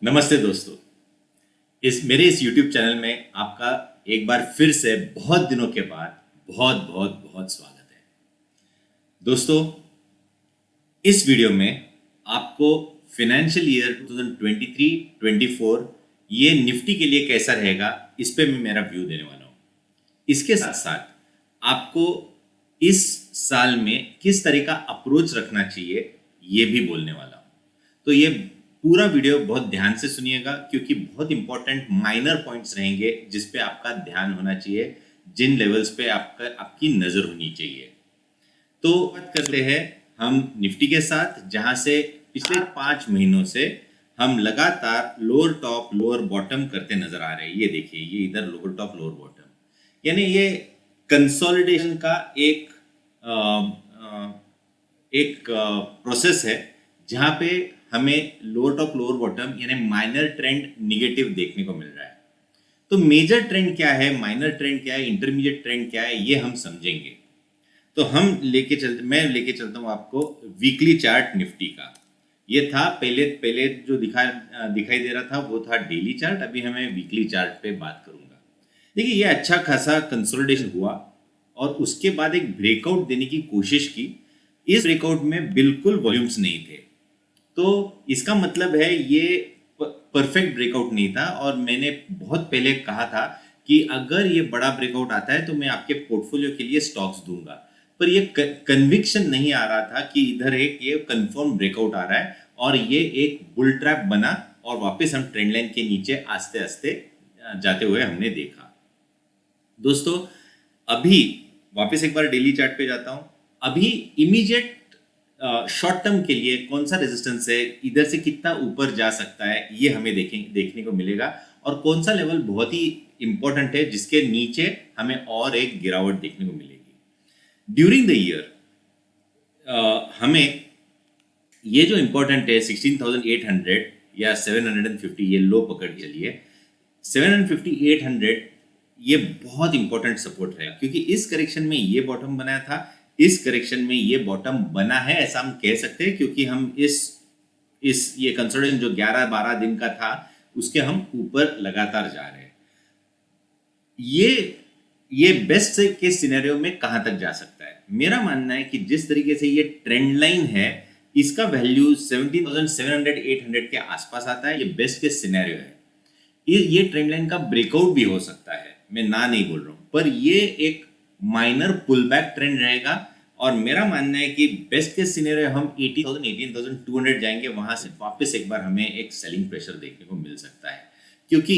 नमस्ते दोस्तों। इस YouTube चैनल में आपका एक बार फिर से बहुत दिनों के बाद बहुत बहुत बहुत स्वागत है। दोस्तों, इस वीडियो में आपको फाइनेंशियल ईयर 2023-24 ये निफ्टी के लिए कैसा रहेगा इस पे मैं मेरा व्यू देने वाला हूँ। इसके साथ साथ आपको इस साल में किस तरह का अप्रोच रखना चाहिए ये भी बोलने वाला हूँ। तो ये पूरा वीडियो बहुत ध्यान से सुनिएगा क्योंकि बहुत इंपॉर्टेंट माइनर पॉइंट्स रहेंगे जिस पे आपका ध्यान होना चाहिए, जिन लेवल्स पे आपकी नज़र होनी चाहिए। तो बात करते हैं हम निफ्टी के साथ, जहां से पिछले 5 महीनों से हम लगातार लोअर टॉप लोअर बॉटम करते नजर आ रहे हैं। ये देखिए, ये इधर लोअर टॉप लोअर बॉटम, यानी ये कंसोलिडेशन का एक प्रोसेस है जहां पे हमें लोअर टॉप लोअर बॉटम यानी माइनर ट्रेंड निगेटिव देखने को मिल रहा है। तो मेजर ट्रेंड क्या है, माइनर ट्रेंड क्या है, इंटरमीडिएट ट्रेंड क्या है, ये हम समझेंगे। तो मैं लेके चलता हूँ आपको वीकली चार्ट निफ्टी का। ये था पहले जो दिखाई दे रहा था वो था डेली चार्ट। अभी हमें वीकली चार्ट पे बात करूंगा। देखिए, ये अच्छा खासा कंसोलिडेशन हुआ और उसके बाद एक ब्रेकआउट देने की कोशिश की। इस ब्रेकआउट में बिल्कुल वॉल्यूम्स नहीं थे, तो इसका मतलब है ये परफेक्ट ब्रेकआउट नहीं था। और मैंने बहुत पहले कहा था कि अगर ये बड़ा ब्रेकआउट आता है तो मैं आपके पोर्टफोलियो के लिए स्टॉक्स दूंगा, पर ये कन्विक्शन नहीं आ रहा था कि इधर एक ये कंफर्म ब्रेकआउट आ रहा है और ये एक बुल ट्रैप बना और वापस हम ट्रेंड लाइन के नीचे आस्ते आस्ते जाते हुए हमने देखा। दोस्तों, अभी वापस एक बार डेली चार्ट पे जाता हूं। अभी इमीडिएट शॉर्ट टर्म के लिए कौन सा रेजिस्टेंस है, इधर से कितना ऊपर जा सकता है, ये हमें देखने को मिलेगा। और कौन सा लेवल बहुत ही इंपॉर्टेंट है जिसके नीचे हमें और एक गिरावट देखने को मिलेगी ड्यूरिंग द ईयर। हमें ये जो इंपॉर्टेंट है 16,800 या 750, ये लो पकड़ के चलिए। 750 800 ये बहुत इंपॉर्टेंट सपोर्ट रहेगा क्योंकि इस करेक्शन में ये बॉटम बनाया था, इस करेक्शन में ये बॉटम बना है, ऐसा हम कह सकते हैं क्योंकि हम इस ये कंसोलिडेशन जो 11-12 दिन का था उसके हम ऊपर लगातार जा रहे हैं। ये बेस्ट केस सिनेरियो में कहां तक जा सकता है? मेरा मानना है कि जिस तरीके से ये ट्रेंड लाइन है, इसका वैल्यू 17,700-800 के आसपास आता है। ये बेस्ट केस सिनेरियो है। ये ट्रेंड लाइन का ब्रेकआउट भी हो सकता है, मैं ना नहीं बोल रहा हूं, पर ये एक माइनर पुल बैक ट्रेंड रहेगा। और मेरा मानना है कि बेस्ट केस सिनेरियो हम 18,200 जाएंगे, वहां से वापस एक बार हमें एक सेलिंग प्रेशर देखने को मिल सकता है क्योंकि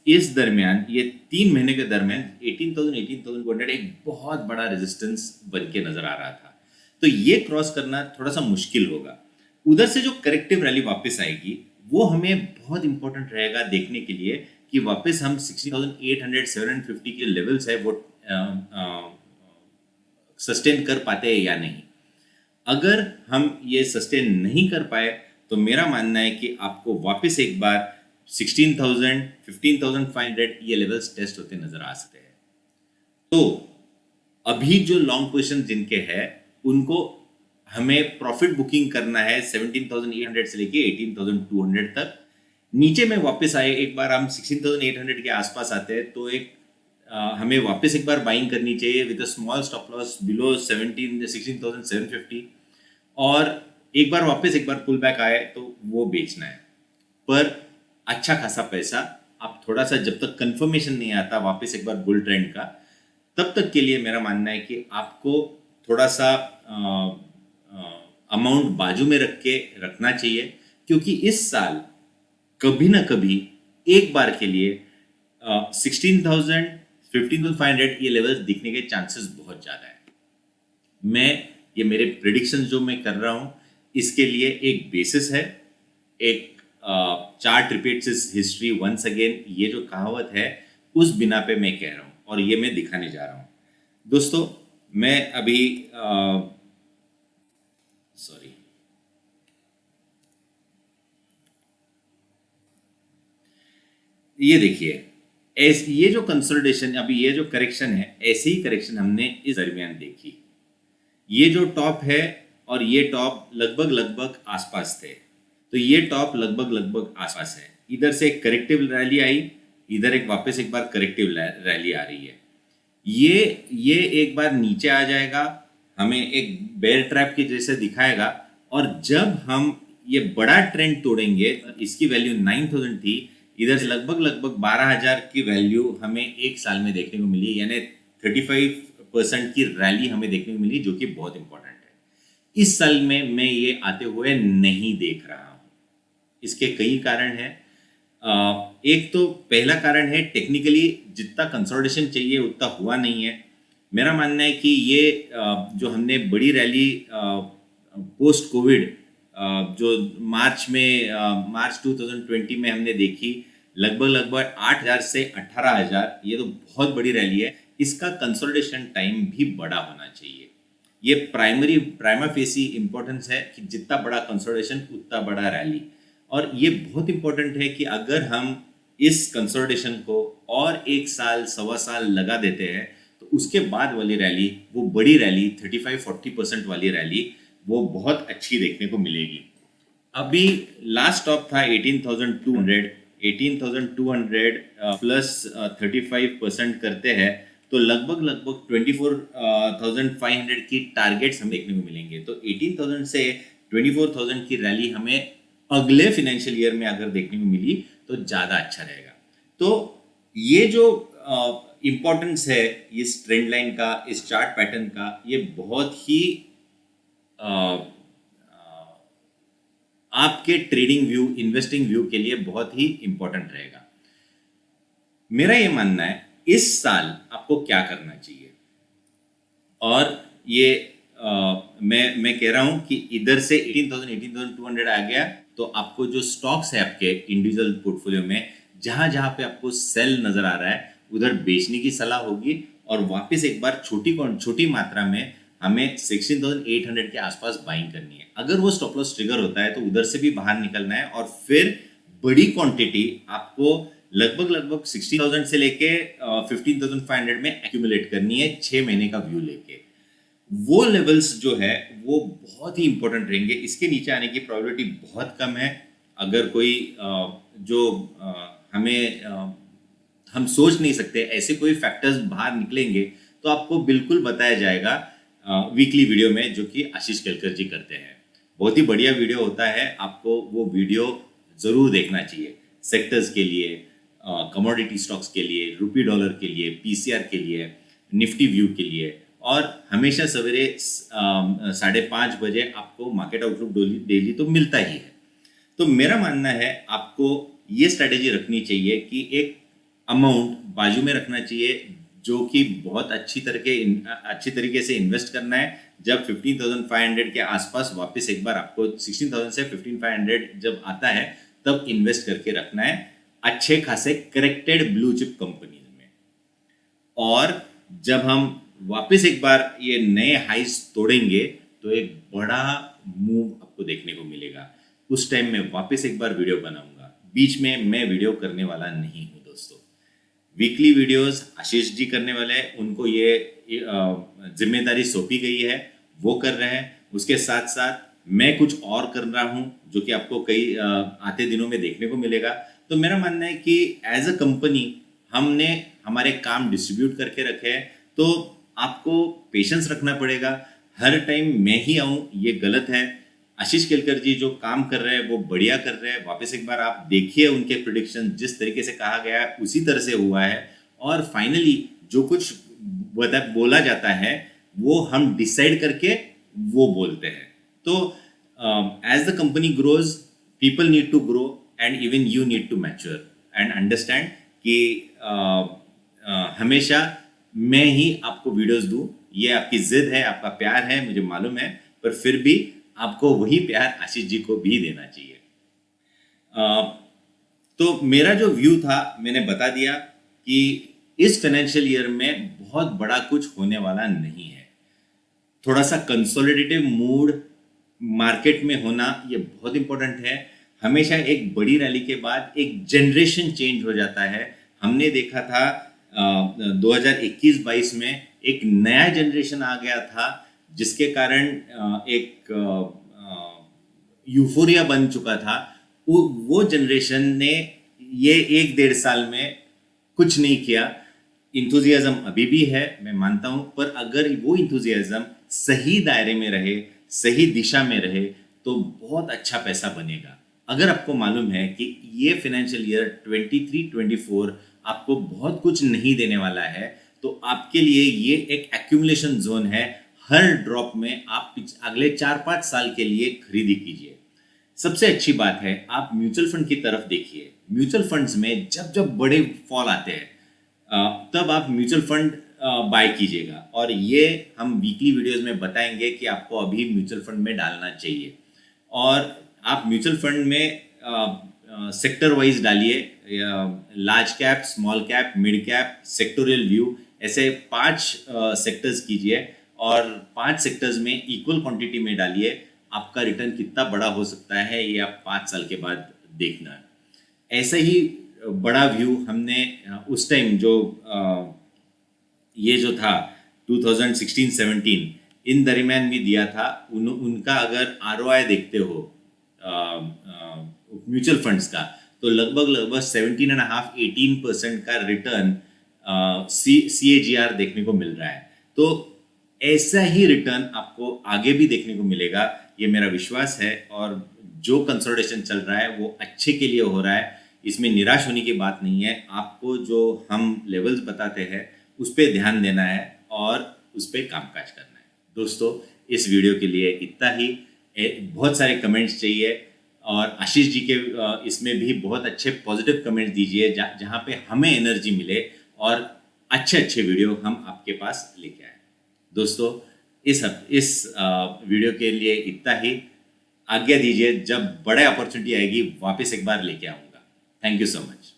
इस दरमियान, ये 3 महीने के दरमियान 18,200 एक बहुत बड़ा रेजिस्टेंस बन के नजर आ रहा था। तो ये क्रॉस करना थोड़ा सा मुश्किल होगा। उधर से जो करेक्टिव रैली वापस आएगी वो हमें बहुत इंपॉर्टेंट रहेगा देखने के लिए कि वापस हम 16,800-750 के लेवल्स है वो सस्टेन कर पाते हैं या नहीं। अगर हम ये सस्टेन नहीं कर पाए तो मेरा मानना है कि आपको वापस एक बार 16,000 15,500 ये लेवल्स टेस्ट होते नजर आ सकते हैं। तो अभी जो लॉन्ग पोजीशन जिनके है उनको हमें प्रॉफिट बुकिंग करना है 17,800 से लेके 18,200 तक। नीचे में वापस आए, एक बार हम 16,800 के आसपास आते हैं तो हमें वापस एक बार बाइंग करनी चाहिए with a small stop loss below 16,750। और एक बार वापस एक बार पुल बैक आए तो वो बेचना है। पर अच्छा खासा पैसा आप थोड़ा सा, जब तक कंफर्मेशन नहीं आता वापस एक बार बुल ट्रेंड का, तब तक के लिए मेरा मानना है कि आपको थोड़ा सा अमाउंट बाजू में रख के रखना चाहिए क्योंकि इस साल कभी ना कभी एक बार के लिए 16,000 15,500 ये लेवल्स दिखने के चांसेस बहुत ज़्यादा है। ये मेरे प्रिडिक्शन जो मैं कर रहा हूँ इसके लिए एक बेसिस है। एक chart repeats is history once again, ये जो कहावत है उस बिना पे मैं कह रहा हूँ और ये मैं दिखाने जा रहा हूँ। दोस्तों, मैं अभी सॉरी ये देखिए, ये जो कंसोलिडेशन, अभी ये जो करेक्शन है, ऐसे ही करेक्शन हमने इस दरमियान देखी। ये जो टॉप है और ये टॉप लगभग आसपास थे। तो ये टॉप लगभग लगभग आसपास है। इधर से एक करेक्टिव रैली आई, इधर एक वापस एक बार करेक्टिव रैली आ रही है। ये एक बार नीचे आ जाएगा, हमें एक बेयर ट्रैप के जैसे दिखाएगा, और जब हम ये बड़ा ट्रेंड तोड़ेंगे, इसकी वैल्यू 9000 थी, इधर से लगभग लगभग 12000 की वैल्यू हमें एक साल में देखने को मिली, यानी 35% की रैली हमें देखने को मिली, जो कि बहुत इंपॉर्टेंट है। इस साल में मैं ये आते हुए नहीं देख रहा हूँ। इसके कई कारण हैं। एक तो पहला कारण है टेक्निकली जितना कंसोलिडेशन चाहिए उतना हुआ नहीं है। मेरा मानना है कि ये जो हमने बड़ी रैली पोस्ट कोविड जो मार्च 2020 में हमने देखी, लगभग लगभग 8000 से 18000, ये तो बहुत बड़ी रैली है। इसका कंसोलिडेशन टाइम भी बड़ा होना चाहिए। ये प्राइमा फेसी इंपॉर्टेंस है कि जितना बड़ा कंसोलिडेशन उतना बड़ा रैली। और ये बहुत इंपॉर्टेंट है कि अगर हम इस कंसोलिडेशन को और एक साल सवा साल लगा देते हैं, तो उसके बाद वाली रैली, वो बड़ी रैली 35-40% वाली रैली, वो बहुत अच्छी देखने को मिलेगी। अभी लास्ट टॉप था 18,200 प्लस 35% करते हैं तो लगभग लगभग 24,500 की टारगेट्स हमें देखने को मिलेंगे। तो 18,000 से 24,000 की रैली हमें अगले फाइनेंशियल ईयर में अगर देखने को मिली तो ज़्यादा अच्छा रहेगा। तो ये जो इम्पोर्टेंस है इस ट्रेंड लाइन का, इस चार्ट पैटर्न का, ये बहुत ही आपके ट्रेडिंग व्यू, इन्वेस्टिंग व्यू के लिए बहुत ही इंपॉर्टेंट रहेगा। मेरा ये मानना है इस साल आपको क्या करना चाहिए, और ये मैं कह रहा हूं कि इधर से 18,200 आ गया तो आपको जो स्टॉक्स है आपके इंडिविजुअल पोर्टफोलियो में, जहां जहां पे आपको सेल नजर आ रहा है उधर बेचने की सलाह होगी, और वापस एक बार छोटी मात्रा में हमें 16,800 के आसपास बाइंग करनी है। अगर वो स्टॉप लॉस ट्रिगर होता है तो उधर से भी बाहर निकलना है, और फिर बड़ी क्वांटिटी आपको लगभग लगभग 60,000 से लेके 15,500 में एक्यूमुलेट करनी है 6 महीने का व्यू लेके। वो लेवल्स जो है वो बहुत ही इंपॉर्टेंट रहेंगे। इसके नीचे आने की प्रोबेबिलिटी बहुत कम है। अगर कोई जो हम सोच नहीं सकते ऐसे कोई फैक्टर्स बाहर निकलेंगे तो आपको बिल्कुल बताया जाएगा वीकली वीडियो में, जो कि आशीष केलकर जी करते हैं। बहुत ही बढ़िया वीडियो होता है, आपको वो वीडियो ज़रूर देखना चाहिए। सेक्टर्स के लिए, कमोडिटी स्टॉक्स के लिए, रुपी डॉलर के लिए, पीसीआर के लिए, निफ्टी व्यू के लिए, और हमेशा सवेरे 5:30 बजे आपको मार्केट आउटलुक डेली तो मिलता ही है। तो मेरा मानना है आपको ये स्ट्रैटेजी रखनी चाहिए कि एक अमाउंट बाजू में रखना चाहिए, जो कि बहुत अच्छी तरीके से इन्वेस्ट करना है। जब 15,500 के आसपास वापस एक बार आपको 16,000 से 15,500 जब आता है तब इन्वेस्ट करके रखना है अच्छे खासे करेक्टेड ब्लू चिप कंपनीज में। और जब हम वापस एक बार ये नए हाइस तोड़ेंगे तो एक बड़ा मूव आपको देखने को मिलेगा। उस टाइम में वापस एक बार वीडियो बनाऊंगा। बीच में मैं वीडियो करने वाला नहीं हूं दोस्तों। वीकली वीडियोस आशीष जी करने वाले हैं, उनको ये जिम्मेदारी सौंपी गई है, वो कर रहे हैं। उसके साथ साथ मैं कुछ और कर रहा हूं जो कि आपको कई आते दिनों में देखने को मिलेगा। तो मेरा मानना है कि एज अ कंपनी हमने हमारे काम डिस्ट्रीब्यूट करके रखे हैं, तो आपको पेशेंस रखना पड़ेगा। हर टाइम मैं ही आऊं ये गलत है। आशीष केलकर जी जो काम कर रहे हैं वो बढ़िया कर रहे हैं। वापस एक बार आप देखिए उनके प्रेडिक्शन, जिस तरीके से कहा गया है उसी तरह से हुआ है, और फाइनली जो कुछ बोला जाता है वो हम डिसाइड करके वो बोलते हैं। तो as the company grows, people need to grow, and even you need to mature and understand कि हमेशा मैं ही आपको वीडियोस दूं। ये आपकी जिद है, आपका प्यार है, मुझे मालूम है, पर फिर भी आपको वही प्यार आशीष जी को भी देना चाहिए। तो मेरा जो व्यू था मैंने बता दिया कि इस फाइनेंशियल ईयर में बहुत बड़ा कुछ होने वाला नहीं है। थोड़ा सा कंसोलिडेटिव मूड मार्केट में होना ये बहुत इंपॉर्टेंट है। हमेशा एक बड़ी रैली के बाद एक जनरेशन चेंज हो जाता है। हमने देखा था 2021-22 में एक नया जनरेशन आ गया था, जिसके कारण एक यूफोरिया बन चुका था, वो जनरेशन ने ये 1-1.5 साल में कुछ नहीं किया। इंथुजियाज्म अभी भी है, मैं मानता हूं, पर अगर वो इंथुजियाज्म सही दायरे में रहे, सही दिशा में रहे, तो बहुत अच्छा पैसा बनेगा। अगर आपको मालूम है कि ये फाइनेंशियल ईयर 23-24 आपको बहुत कुछ नहीं देने वाला है, तो आपके लिए ये एक एक्यूमुलेशन जोन है। हर ड्रॉप में आप अगले 4-5 साल के लिए खरीदी कीजिए। सबसे अच्छी बात है, आप म्यूचुअल फंड की तरफ देखिए। म्यूचुअल फंड्स में जब जब बड़े फॉल आते हैं, तब आप म्यूचुअल फंड बाय कीजिएगा। और ये हम वीकली वीडियोस में बताएंगे कि आपको अभी म्यूचुअल फंड में डालना चाहिए। और आप म्यूचुअल फंड में सेक्टर वाइज डालिए, large cap, small cap, mid cap, sectoral view, ऐसे 5 सेक्टर्स कीजिए और 5 सेक्टर्स में इक्वल क्वांटिटी में डालिए। आपका रिटर्न कितना बड़ा हो सकता है ये आप 5 साल के बाद देखना। ऐसा ही बड़ा व्यू हमने उस टाइम जो ये जो था 2016-17 इन दरमियान भी दिया था। उनका अगर ROI देखते हो म्यूचुअल फंड्स का, तो लगभग 17.5-18% का रिटर्न CAGR देखने को मिल रहा है। तो ऐसा ही रिटर्न आपको आगे भी देखने को मिलेगा, ये मेरा विश्वास है। और जो कंसोलिडेशन चल रहा है वो अच्छे के लिए हो रहा है, इसमें निराश होने की बात नहीं है। आपको जो हम लेवल्स बताते हैं उस पर ध्यान देना है और उस पर कामकाज करना है। दोस्तों, इस वीडियो के लिए इतना ही। बहुत सारे कमेंट्स चाहिए और आशीष जी के इसमें भी बहुत अच्छे पॉजिटिव कमेंट्स दीजिए जहाँ पे हमें एनर्जी मिले और अच्छे अच्छे वीडियो हम आपके पास लेके आए। दोस्तों, इस वीडियो के लिए इतना ही। आज्ञा दीजिए, जब बड़े अपॉर्चुनिटी आएगी वापस एक बार लेके आऊँगा। Thank you so much.